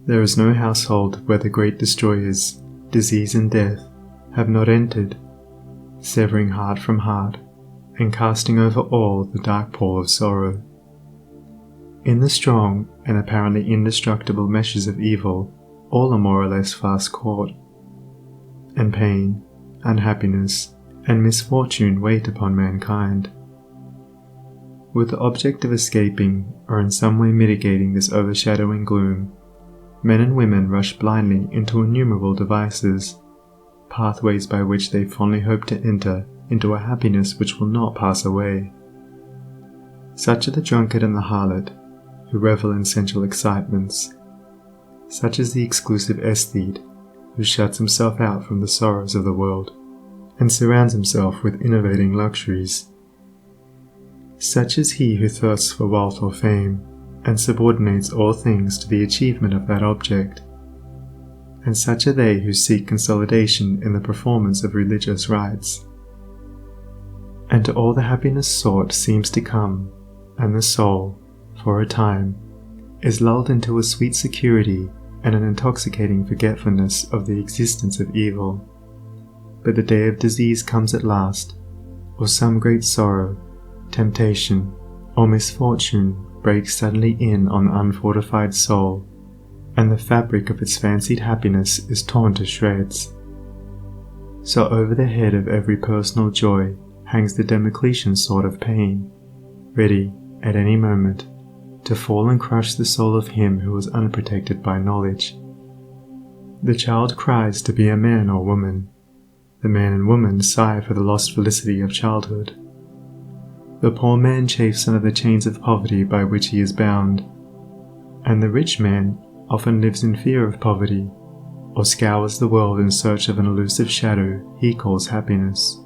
There is no household where the great destroyers, disease and death, have not entered, severing heart from heart, and casting over all the dark pall of sorrow. In the strong and apparently indestructible meshes of evil, all are more or less fast caught, and pain, unhappiness, and misfortune wait upon mankind. With the object of escaping or in some way mitigating this overshadowing gloom, men and women rush blindly into innumerable devices, pathways by which they fondly hope to enter into a happiness which will not pass away. Such are the drunkard and the harlot, who revel in sensual excitements. Such is the exclusive aesthete, who shuts himself out from the sorrows of the world, and surrounds himself with innovating luxuries. Such is he who thirsts for wealth or fame, and subordinates all things to the achievement of that object. And such are they who seek consolidation in the performance of religious rites. And to all the happiness sought seems to come, and the soul, for a time, is lulled into a sweet security and an intoxicating forgetfulness of the existence of evil. But the day of disease comes at last, or some great sorrow, temptation, or misfortune breaks suddenly in on the unfortified soul, and the fabric of its fancied happiness is torn to shreds. So over the head of every personal joy hangs the Damocletian sword of pain, ready, at any moment, to fall and crush the soul of him who is unprotected by knowledge. The child cries to be a man or woman. The man and woman sigh for the lost felicity of childhood. The poor man chafes under the chains of poverty by which he is bound, and the rich man often lives in fear of poverty, or scours the world in search of an elusive shadow he calls happiness.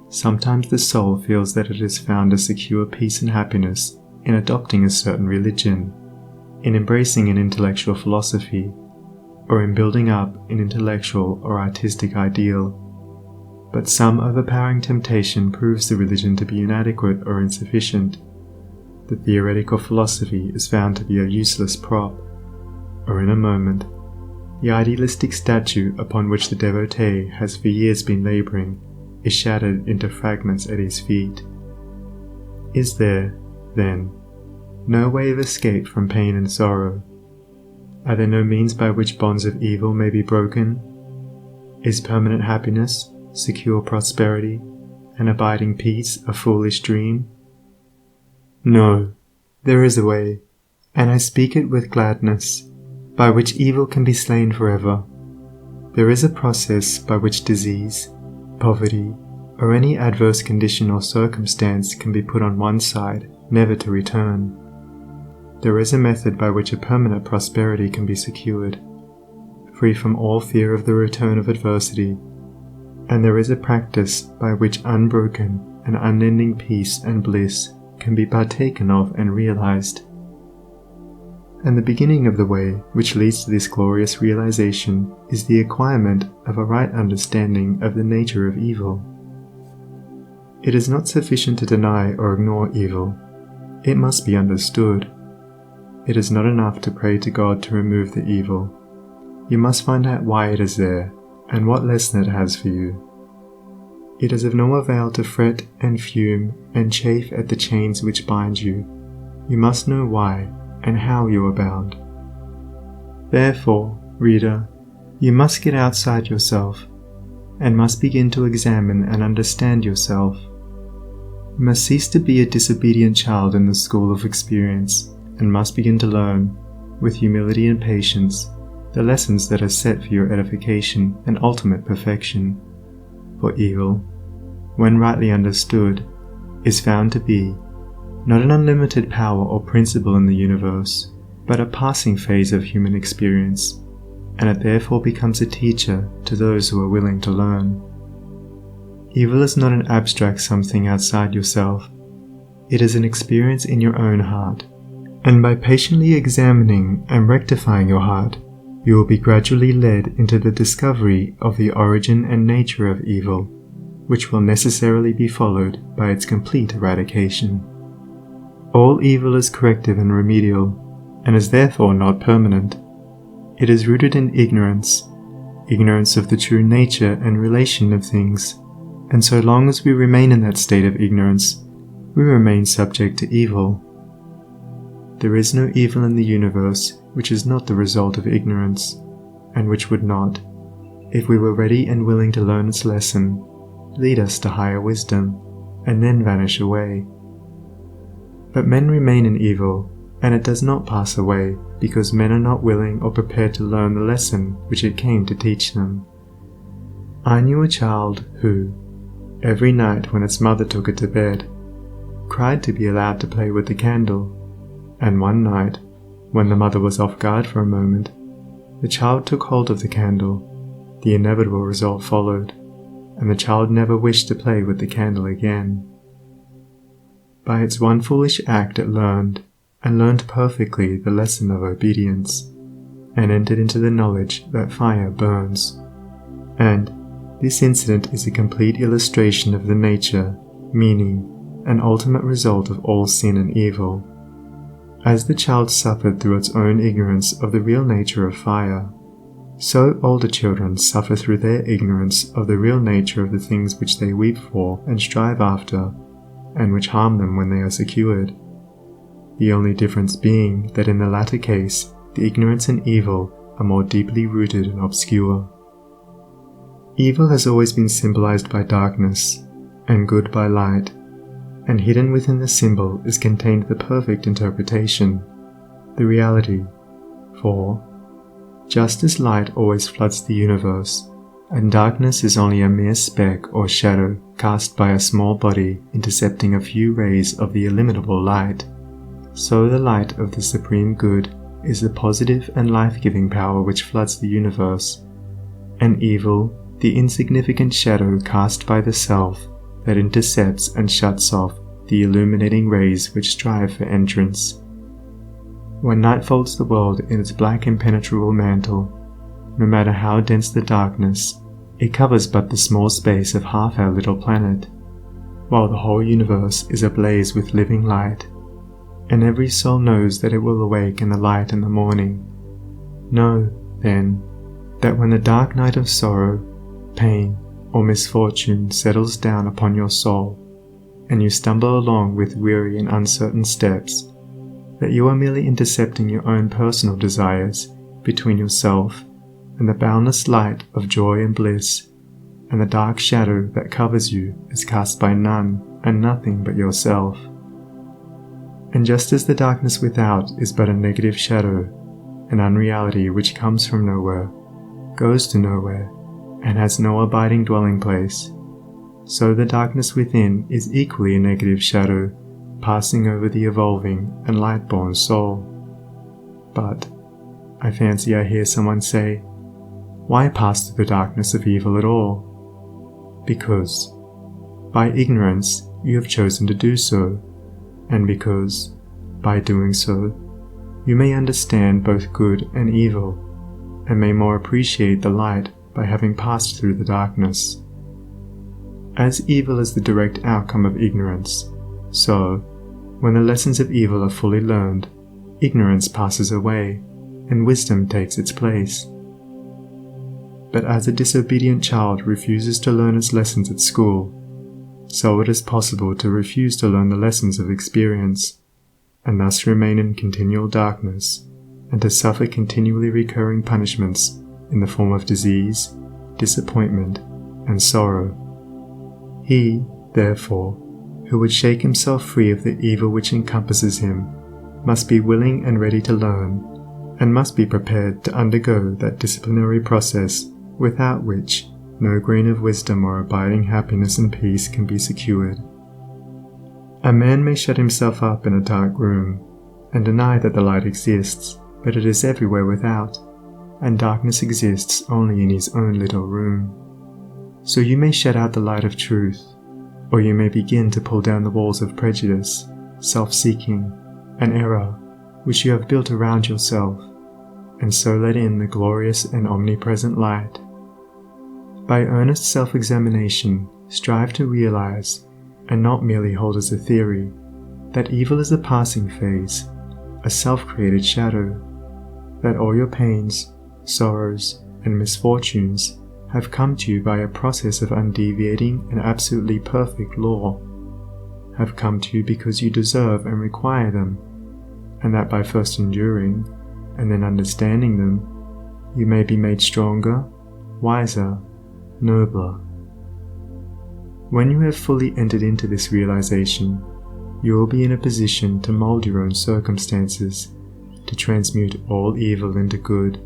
Sometimes the soul feels that it has found a secure peace and happiness in adopting a certain religion, in embracing an intellectual philosophy, or in building up an intellectual or artistic ideal. But some overpowering temptation proves the religion to be inadequate or insufficient. The theoretical philosophy is found to be a useless prop, or in a moment, the idealistic statue upon which the devotee has for years been laboring is shattered into fragments at his feet. Is there, then, no way of escape from pain and sorrow? Are there no means by which bonds of evil may be broken? Is permanent happiness, secure prosperity, and abiding peace a foolish dream? No, there is a way, and I speak it with gladness, by which evil can be slain forever. There is a process by which disease, poverty, or any adverse condition or circumstance can be put on one side, never to return. There is a method by which a permanent prosperity can be secured, free from all fear of the return of adversity, and there is a practice by which unbroken and unending peace and bliss can be partaken of and realized. And the beginning of the way which leads to this glorious realization is the acquirement of a right understanding of the nature of evil. It is not sufficient to deny or ignore evil. It must be understood. It is not enough to pray to God to remove the evil. You must find out why it is there and what lesson it has for you. It is of no avail to fret and fume and chafe at the chains which bind you. You must know why and how you are bound. Therefore, reader, you must get outside yourself and must begin to examine and understand yourself. You must cease to be a disobedient child in the school of experience and must begin to learn, with humility and patience, the lessons that are set for your edification and ultimate perfection. For evil, when rightly understood, is found to be not an unlimited power or principle in the universe, but a passing phase of human experience, and it therefore becomes a teacher to those who are willing to learn. Evil is not an abstract something outside yourself. It is an experience in your own heart, and by patiently examining and rectifying your heart, you will be gradually led into the discovery of the origin and nature of evil, which will necessarily be followed by its complete eradication. All evil is corrective and remedial, and is therefore not permanent. It is rooted in ignorance of the true nature and relation of things, and so long as we remain in that state of ignorance, we remain subject to evil. There is no evil in the universe which is not the result of ignorance, and which would not, if we were ready and willing to learn its lesson, lead us to higher wisdom, and then vanish away. But men remain in evil, and it does not pass away because men are not willing or prepared to learn the lesson which it came to teach them. I knew a child who, every night when its mother took it to bed, cried to be allowed to play with the candle, and one night, when the mother was off guard for a moment, the child took hold of the candle. The inevitable result followed, and the child never wished to play with the candle again. By its one foolish act it learned perfectly the lesson of obedience, and entered into the knowledge that fire burns. And this incident is a complete illustration of the nature, meaning, and ultimate result of all sin and evil. As the child suffered through its own ignorance of the real nature of fire, so older children suffer through their ignorance of the real nature of the things which they weep for and strive after, and which harm them when they are secured. The only difference being that in the latter case, the ignorance and evil are more deeply rooted and obscure. Evil has always been symbolized by darkness, and good by light, and hidden within the symbol is contained the perfect interpretation, the reality. For, just as light always floods the universe, and darkness is only a mere speck or shadow cast by a small body intercepting a few rays of the illimitable light, so the light of the Supreme Good is the positive and life-giving power which floods the universe, and evil, the insignificant shadow cast by the self that intercepts and shuts off the illuminating rays which strive for entrance. When night folds the world in its black impenetrable mantle, no matter how dense the darkness, it covers but the small space of half our little planet, while the whole universe is ablaze with living light, and every soul knows that it will awake in the light in the morning. Know, then, that when the dark night of sorrow, pain, or misfortune settles down upon your soul, and you stumble along with weary and uncertain steps, that you are merely intercepting your own personal desires between yourself and the boundless light of joy and bliss, and the dark shadow that covers you is cast by none and nothing but yourself. And just as the darkness without is but a negative shadow, an unreality which comes from nowhere, goes to nowhere, and has no abiding dwelling place, so the darkness within is equally a negative shadow, passing over the evolving and light-born soul. But, I fancy I hear someone say, why pass through the darkness of evil at all? Because, by ignorance, you have chosen to do so, and because, by doing so, you may understand both good and evil, and may more appreciate the light by having passed through the darkness. As evil is the direct outcome of ignorance, so, when the lessons of evil are fully learned, ignorance passes away, and wisdom takes its place. But as a disobedient child refuses to learn its lessons at school, so it is possible to refuse to learn the lessons of experience, and thus remain in continual darkness, and to suffer continually recurring punishments in the form of disease, disappointment, and sorrow. He, therefore, who would shake himself free of the evil which encompasses him, must be willing and ready to learn, and must be prepared to undergo that disciplinary process without which no grain of wisdom or abiding happiness and peace can be secured. A man may shut himself up in a dark room, and deny that the light exists, but it is everywhere without, and darkness exists only in his own little room. So you may shut out the light of truth, or you may begin to pull down the walls of prejudice, self-seeking, and error which you have built around yourself, and so let in the glorious and omnipresent light. By earnest self-examination, strive to realize, and not merely hold as a theory, that evil is a passing phase, a self-created shadow, that all your pains, sorrows, and misfortunes have come to you by a process of undeviating and absolutely perfect law, have come to you because you deserve and require them, and that by first enduring and then understanding them, you may be made stronger, wiser, nobler. When you have fully entered into this realization, you will be in a position to mold your own circumstances, to transmute all evil into good,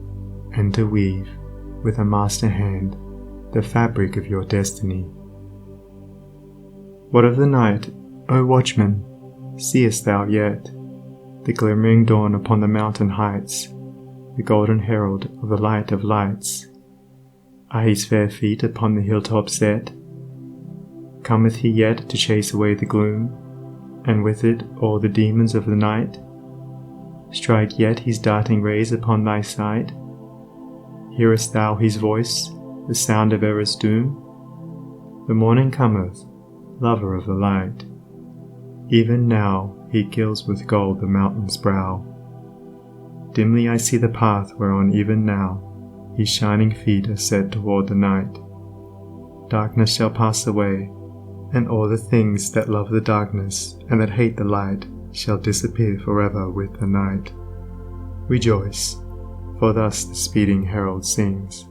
and to weave, with a master hand, the fabric of your destiny. What of the night, O watchman, seest thou yet? The glimmering dawn upon the mountain heights, the golden herald of the light of lights. Are his fair feet upon the hilltop set? Cometh he yet to chase away the gloom, and with it all the demons of the night? Strike yet his darting rays upon thy sight? Hearest thou his voice, the sound of error's doom? The morning cometh, lover of the light. Even now he gilds with gold the mountain's brow. Dimly I see the path whereon even now his shining feet are set toward the night. Darkness shall pass away, and all the things that love the darkness and that hate the light shall disappear forever with the night. Rejoice, for thus the speeding herald sings.